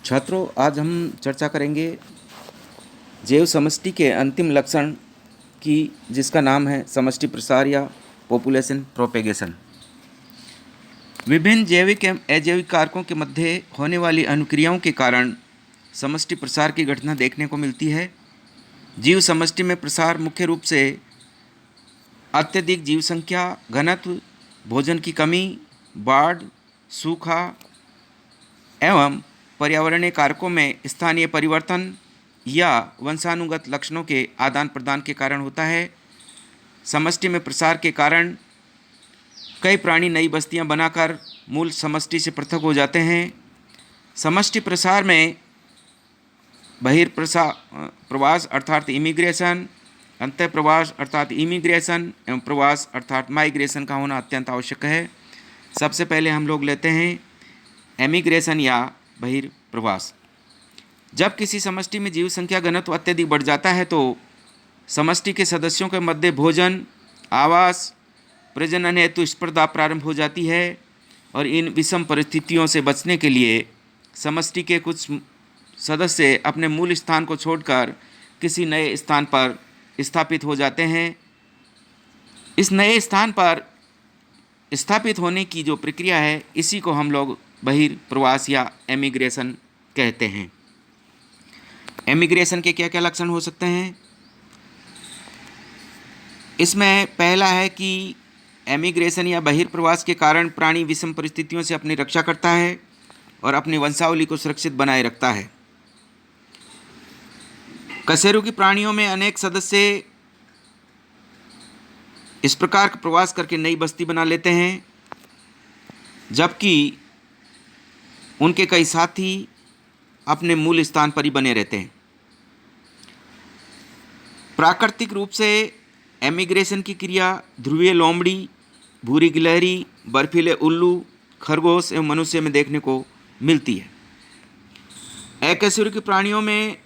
छात्रों, आज हम चर्चा करेंगे जैव समष्टि के अंतिम लक्षण की, जिसका नाम है समष्टि प्रसार या पॉपुलेशन प्रोपेगेशन। विभिन्न जैविक एवं अजैविक कारकों के मध्य होने वाली अनुक्रियाओं के कारण समष्टि प्रसार की घटना देखने को मिलती है। जीव समष्टि में प्रसार मुख्य रूप से अत्यधिक जीव संख्या, घनत्व, भोजन की कमी, बाढ़, सूखा एवं पर्यावरणीय कारकों में स्थानीय परिवर्तन या वंशानुगत लक्षणों के आदान प्रदान के कारण होता है। समष्टि में प्रसार के कारण कई प्राणी नई बस्तियां बनाकर मूल समष्टि से पृथक हो जाते हैं। समष्टि प्रसार में प्रवास अर्थात इमिग्रेशन, अंतः प्रवास अर्थात इमिग्रेशन एवं प्रवास अर्थात माइग्रेशन का होना अत्यंत आवश्यक है। सबसे पहले हम लोग लेते हैं एमिग्रेशन या बहिर्प्रवास। जब किसी समष्टि में जीव संख्या घनत्व अत्यधिक बढ़ जाता है तो समष्टि के सदस्यों के मध्य भोजन, आवास, प्रजनन हेतु स्पर्धा प्रारंभ हो जाती है और इन विषम परिस्थितियों से बचने के लिए समष्टि के कुछ सदस्य अपने मूल स्थान को छोड़कर किसी नए स्थान पर स्थापित हो जाते हैं। इस नए स्थान पर स्थापित होने की जो प्रक्रिया है, इसी को हम लोग बहिर्प्रवास या एमिग्रेशन कहते हैं। एमिग्रेशन के क्या क्या लक्षण हो सकते हैं? इसमें पहला है कि एमिग्रेशन या बहिर्प्रवास के कारण प्राणी विषम परिस्थितियों से अपनी रक्षा करता है और अपनी वंशावली को सुरक्षित बनाए रखता है। कशेरुकी प्राणियों में अनेक सदस्य इस प्रकार का प्रवास करके नई बस्ती बना लेते हैं, जबकि उनके कई साथी अपने मूल स्थान पर ही बने रहते हैं। प्राकृतिक रूप से एमिग्रेशन की क्रिया ध्रुवीय लोमड़ी, भूरी गिलहरी, बर्फीले उल्लू, खरगोश एवं मनुष्य में देखने को मिलती है। अकशेरुकी प्राणियों में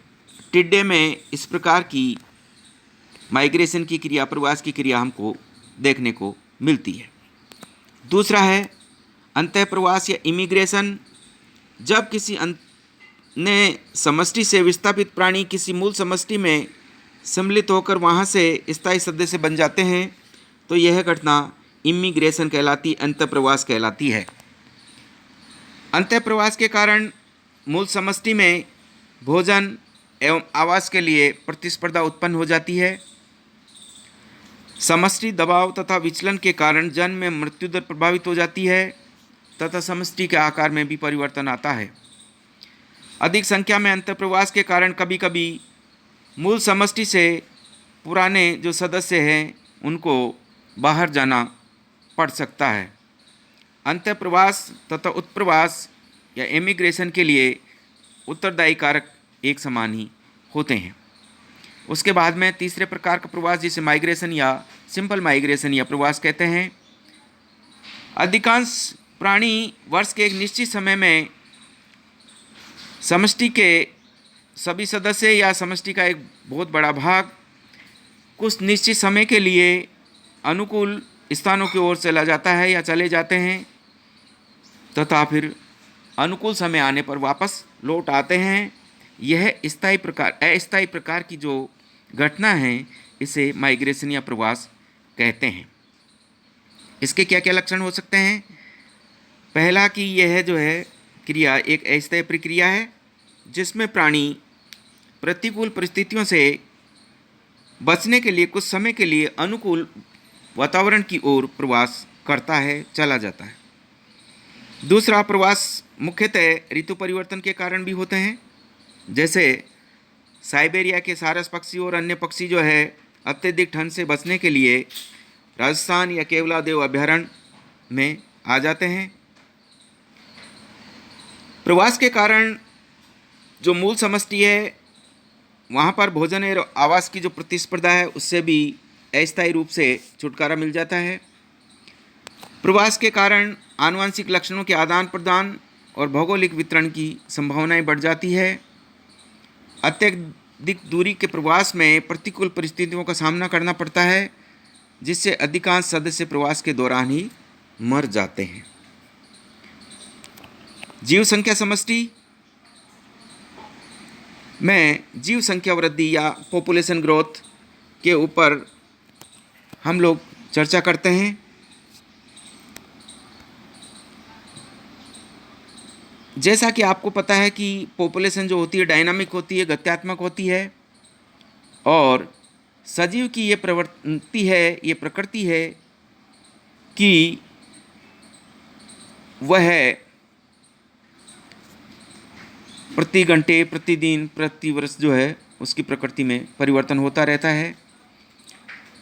टिड्डे में इस प्रकार की माइग्रेशन की क्रिया, प्रवास की क्रिया हमको देखने को मिलती है। दूसरा है अंतः प्रवास या इमिग्रेशन। जब किसी अन्य समष्टि से विस्थापित प्राणी किसी मूल समष्टि में सम्मिलित होकर वहाँ से स्थायी सदस्य बन जाते हैं तो यह घटना इमिग्रेशन कहलाती, अंतः प्रवास कहलाती है। अंतः प्रवास के कारण मूल समष्टि में भोजन एवं आवास के लिए प्रतिस्पर्धा उत्पन्न हो जाती है। समष्टि दबाव तथा विचलन के कारण जन्म में मृत्यु दर प्रभावित हो जाती है तथा समष्टि के आकार में भी परिवर्तन आता है। अधिक संख्या में अंतःप्रवास के कारण कभी कभी मूल समष्टि से पुराने जो सदस्य हैं उनको बाहर जाना पड़ सकता है। अंतःप्रवास तथा उत्प्रवास या एमिग्रेशन के लिए उत्तरदायी कारक एक समान ही होते हैं। उसके बाद में तीसरे प्रकार का प्रवास, जिसे माइग्रेशन या सिंपल माइग्रेशन या प्रवास कहते हैं। अधिकांश प्राणी वर्ष के एक निश्चित समय में समष्टि के सभी सदस्य या समष्टि का एक बहुत बड़ा भाग कुछ निश्चित समय के लिए अनुकूल स्थानों की ओर चला जाता है या चले जाते हैं तथा फिर अनुकूल समय आने पर वापस लौट आते हैं। यह अस्थायी प्रकार की जो घटना है, इसे माइग्रेशन या प्रवास कहते हैं। इसके क्या क्या लक्षण हो सकते हैं? पहला कि यह जो है क्रिया एक अस्थायी प्रक्रिया है जिसमें प्राणी प्रतिकूल परिस्थितियों से बचने के लिए कुछ समय के लिए अनुकूल वातावरण की ओर प्रवास करता है, चला जाता है। दूसरा, प्रवास मुख्यतः ऋतु परिवर्तन के कारण भी होते हैं। जैसे साइबेरिया के सारस पक्षी और अन्य पक्षी जो है अत्यधिक ठंड से बचने के लिए राजस्थान या केवलादेव अभयारण्य में आ जाते हैं। प्रवास के कारण जो मूल समष्टि है वहाँ पर भोजन और आवास की जो प्रतिस्पर्धा है उससे भी अस्थायी रूप से छुटकारा मिल जाता है। प्रवास के कारण आनुवंशिक लक्षणों के आदान प्रदान और भौगोलिक वितरण की संभावनाएं बढ़ जाती है। अत्यधिक दूरी के प्रवास में प्रतिकूल परिस्थितियों का सामना करना पड़ता है, जिससे अधिकांश सदस्य प्रवास के दौरान ही मर जाते हैं। जीव संख्या समष्टि में जीव संख्या वृद्धि या पॉपुलेशन ग्रोथ के ऊपर हम लोग चर्चा करते हैं। जैसा कि आपको पता है कि पॉपुलेशन जो होती है डायनामिक होती है, गत्यात्मक होती है, और सजीव की ये प्रवृत्ति है, ये प्रकृति है कि वह प्रति घंटे, प्रतिदिन, प्रति वर्ष जो है उसकी प्रकृति में परिवर्तन होता रहता है।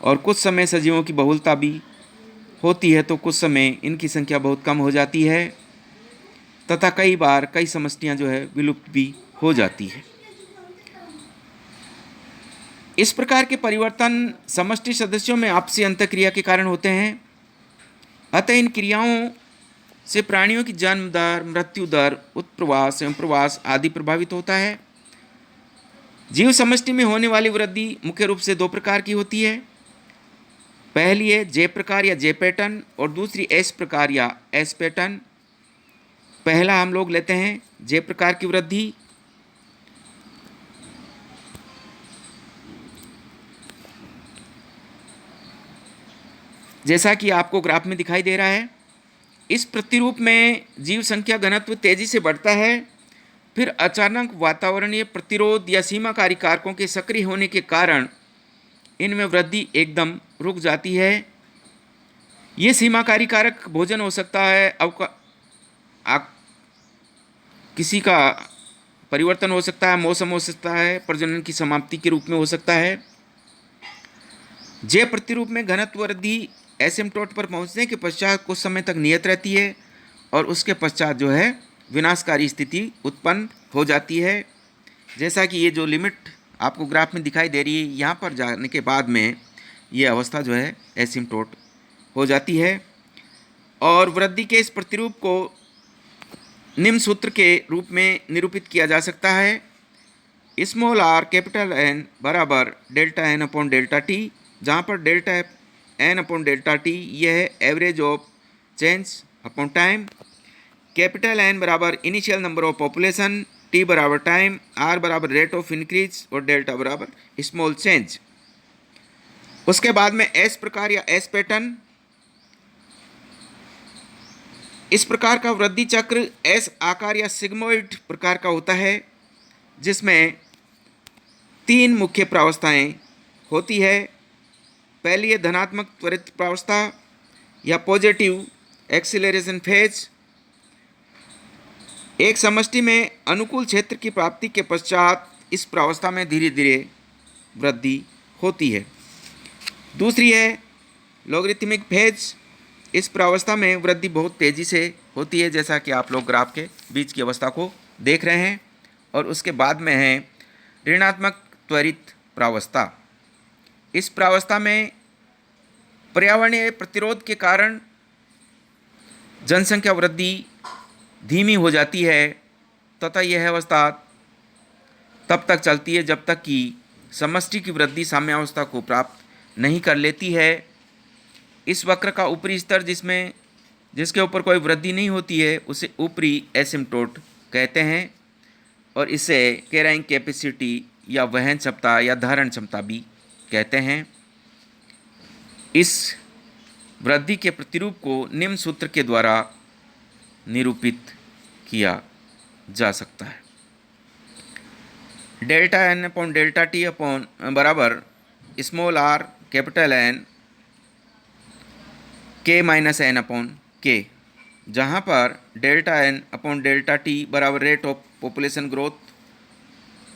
और कुछ समय सजीवों की बहुलता भी होती है तो कुछ समय इनकी संख्या बहुत कम हो जाती है, तथा कई बार कई समष्टियां जो है विलुप्त भी हो जाती है। इस प्रकार के परिवर्तन समष्टि सदस्यों में आपसी अंतःक्रिया के कारण होते हैं। अतः इन क्रियाओं से प्राणियों की जन्म दर, मृत्यु दर, उत्प्रवास एवं प्रवास आदि प्रभावित होता है। जीव समष्टि में होने वाली वृद्धि मुख्य रूप से दो प्रकार की होती है। पहली है जे प्रकार या जे पैटर्न, और दूसरी एस प्रकार या एस पैटर्न। पहला हम लोग लेते हैं जे प्रकार की वृद्धि। जैसा कि आपको ग्राफ में दिखाई दे रहा है, इस प्रतिरूप में जीव संख्या घनत्व तेजी से बढ़ता है, फिर अचानक वातावरणीय प्रतिरोध या सीमाकारी कारकों के सक्रिय होने के कारण इनमें वृद्धि एकदम रुक जाती है। ये सीमाकारी कारक भोजन हो सकता है, किसी का परिवर्तन हो सकता है, मौसम हो सकता है, प्रजनन की समाप्ति के रूप में हो सकता है। जे प्रतिरूप में घनत्व वृद्धि एसिम्पटोट पर पहुंचने के पश्चात कुछ समय तक नियत रहती है और उसके पश्चात जो है विनाशकारी स्थिति उत्पन्न हो जाती है। जैसा कि ये जो लिमिट आपको ग्राफ में दिखाई दे रही है, यहाँ पर जाने के बाद में ये अवस्था जो है एसिम्पटोट हो जाती है। और वृद्धि के इस प्रतिरूप को निम्न सूत्र के रूप में निरूपित किया जा सकता है। स्मॉल आर कैपिटल एन बराबर delta N upon delta T, जहाँ पर delta N upon delta T यह है average of change upon time. Capital N बराबर initial number of population, T बराबर टाइम, आर बराबर रेट ऑफ इंक्रीज और delta बराबर स्मॉल चेंज। उसके बाद में एस प्रकार या एस पैटर्न। इस प्रकार का वृद्धि चक्र एस आकार या सिग्मोइड प्रकार का होता है, जिसमें तीन मुख्य प्रावस्थाएं होती है। पहली है धनात्मक त्वरित प्रावस्था या पॉजिटिव एक्सीलरेशन फेज। एक समष्टि में अनुकूल क्षेत्र की प्राप्ति के पश्चात इस प्रावस्था में धीरे धीरे वृद्धि होती है। दूसरी है लॉगरिथमिक फेज। इस प्रावस्था में वृद्धि बहुत तेज़ी से होती है, जैसा कि आप लोग ग्राफ के बीच की अवस्था को देख रहे हैं। और उसके बाद में है ऋणात्मक त्वरित प्रावस्था। इस प्रावस्था में पर्यावरणीय प्रतिरोध के कारण जनसंख्या वृद्धि धीमी हो जाती है, तथा यह अवस्था तब तक चलती है जब तक कि समष्टि की वृद्धि साम्यावस्था को प्राप्त नहीं कर लेती है। इस वक्र का ऊपरी स्तर जिसके ऊपर कोई वृद्धि नहीं होती है उसे ऊपरी एसिम्पटोट कहते हैं, और इसे कैरिंग कैपेसिटी या वहन क्षमता या धारण क्षमता भी कहते हैं। इस वृद्धि के प्रतिरूप को निम्न सूत्र के द्वारा निरूपित किया जा सकता है। Delta N upon delta T upon बराबर small are capital N K minus N upon K, जहाँ पर delta N upon delta T बराबर रेट ऑफ पॉपुलेशन ग्रोथ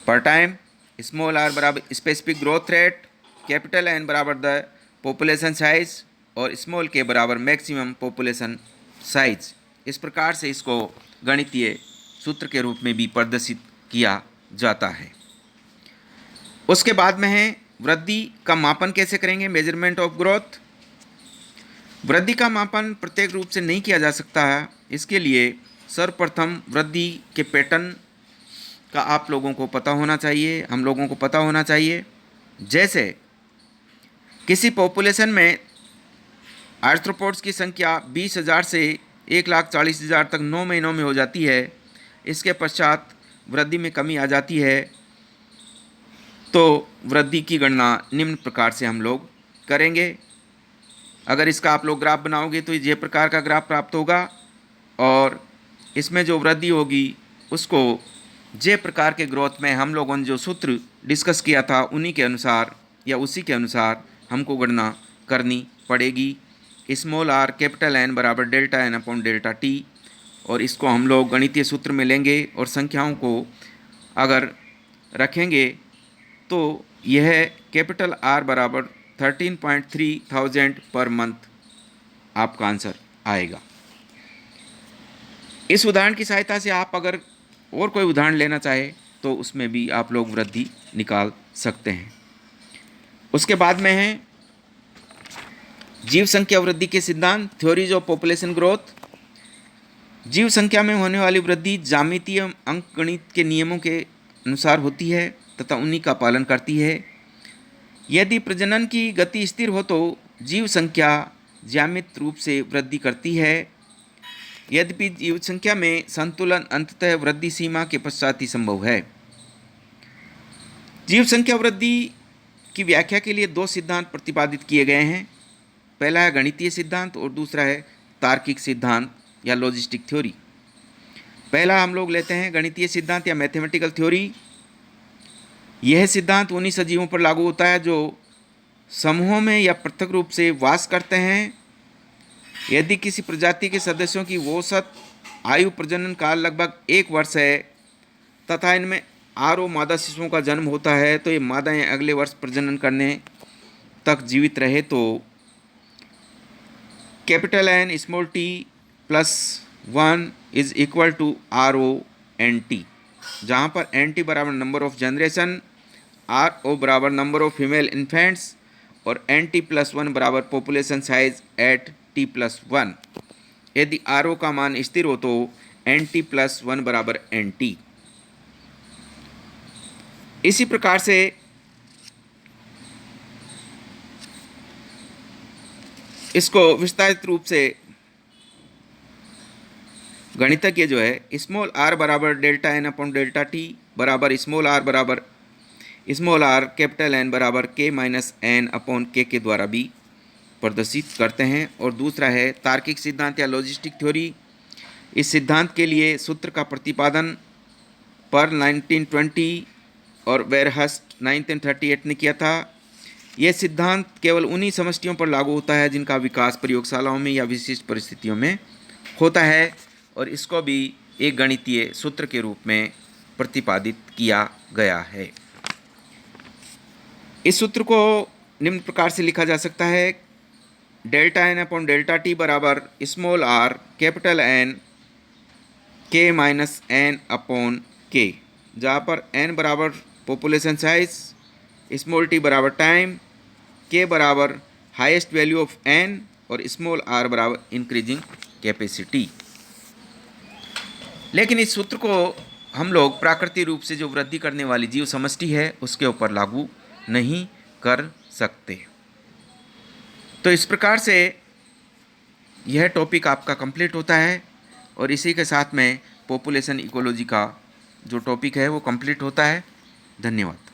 पर टाइम, स्मॉल आर बराबर specific growth rate, capital N बराबर the population size और small K बराबर maximum population size. इस प्रकार से इसको गणितीय सूत्र के रूप में भी प्रदर्शित किया जाता है। उसके बाद में है वृद्धि का मापन कैसे करेंगे, मेजरमेंट ऑफ ग्रोथ। वृद्धि का मापन प्रत्येक रूप से नहीं किया जा सकता है। इसके लिए सर्वप्रथम वृद्धि के पैटर्न का आप लोगों को पता होना चाहिए, हम लोगों को पता होना चाहिए। जैसे किसी पॉपुलेशन में आर्थ्रोपोड्स की संख्या 20,000 से 1,40,000 तक 9 महीनों में हो जाती है। इसके पश्चात वृद्धि में कमी आ जाती है तो वृद्धि की गणना निम्न प्रकार से हम लोग करेंगे। अगर इसका आप लोग ग्राफ बनाओगे तो ये प्रकार का ग्राफ प्राप्त होगा और इसमें जो वृद्धि होगी उसको जे प्रकार के ग्रोथ में हम लोगों ने जो सूत्र डिस्कस किया था उन्हीं के अनुसार या उसी के अनुसार हमको गणना करनी पड़ेगी। स्मॉल आर कैपिटल एन बराबर delta N upon delta T, और इसको हम लोग गणितीय सूत्र में लेंगे और संख्याओं को अगर रखेंगे तो यह कैपिटल आर बराबर 13.3 पर मंथ आपका आंसर आएगा। इस उदाहरण की सहायता से आप अगर और कोई उदाहरण लेना चाहे तो उसमें भी आप लोग वृद्धि निकाल सकते हैं। उसके बाद में है जीव संख्या वृद्धि के सिद्धांत, थ्योरीज ऑफ पॉपुलेशन ग्रोथ। जीव संख्या में होने वाली वृद्धि ज्यामितीय अंकगणित के नियमों के अनुसार होती है तथा उन्हीं का पालन करती है। यदि प्रजनन की गति स्थिर हो तो जीव संख्या ज्यामितीय रूप से वृद्धि करती है। यद्यपि जीव संख्या में संतुलन अंततः वृद्धि सीमा के पश्चात ही संभव है। जीव संख्या वृद्धि की व्याख्या के लिए दो सिद्धांत प्रतिपादित किए गए हैं। पहला है गणितीय सिद्धांत और दूसरा है तार्किक सिद्धांत या लॉजिस्टिक थ्योरी। पहला हम लोग लेते हैं गणितीय सिद्धांत या मैथमेटिकल थ्योरी। यह सिद्धांत उन्हीं सजीवों पर लागू होता है जो समूहों में या पृथक रूप से वास करते हैं। यदि किसी प्रजाति के सदस्यों की औसत आयु प्रजनन काल लगभग 1 वर्ष है तथा इनमें आरो मादा शिशुओं का जन्म होता है तो ये मादाएं अगले वर्ष प्रजनन करने तक जीवित रहे तो capital N small T plus 1 is equal to R O N T, जहाँ पर एन टी बराबर number of generation, R O बराबर नंबर ऑफ फीमेल इन्फेंट्स और एन टी प्लस 1 बराबर population size at T plus 1। यदि R O का मान स्थिर हो तो एन टी प्लस 1 बराबर एन टी। इसी प्रकार से इसको विस्तारित रूप से गणितज्ञ जो है स्मॉल आर बराबर delta N upon delta T बराबर स्मॉल आर कैपिटल एन बराबर के माइनस एन अपॉन के द्वारा भी प्रदर्शित करते हैं। और दूसरा है तार्किक सिद्धांत या लॉजिस्टिक थ्योरी। इस सिद्धांत के लिए सूत्र का प्रतिपादन पर 1920 और वेरहस्ट 1938 ने किया था। यह सिद्धांत केवल उन्हीं समष्टियों पर लागू होता है जिनका विकास प्रयोगशालाओं में या विशिष्ट परिस्थितियों में होता है और इसको भी एक गणितीय सूत्र के रूप में प्रतिपादित किया गया है। इस सूत्र को निम्न प्रकार से लिखा जा सकता है delta N upon delta T बराबर small are capital N K minus N upon K, जहाँ पर एन बराबर पॉपुलेशन साइज, स्मॉल टी बराबर टाइम, के बराबर हाईएस्ट वैल्यू ऑफ एन और स्मॉल आर बराबर इंक्रीजिंग कैपेसिटी। लेकिन इस सूत्र को हम लोग प्राकृतिक रूप से जो वृद्धि करने वाली जीव समष्टि है उसके ऊपर लागू नहीं कर सकते। तो इस प्रकार से यह टॉपिक आपका कंप्लीट होता है और इसी के साथ में पॉपुलेशन इकोलॉजी का जो टॉपिक है वो कंप्लीट होता है। धन्यवाद।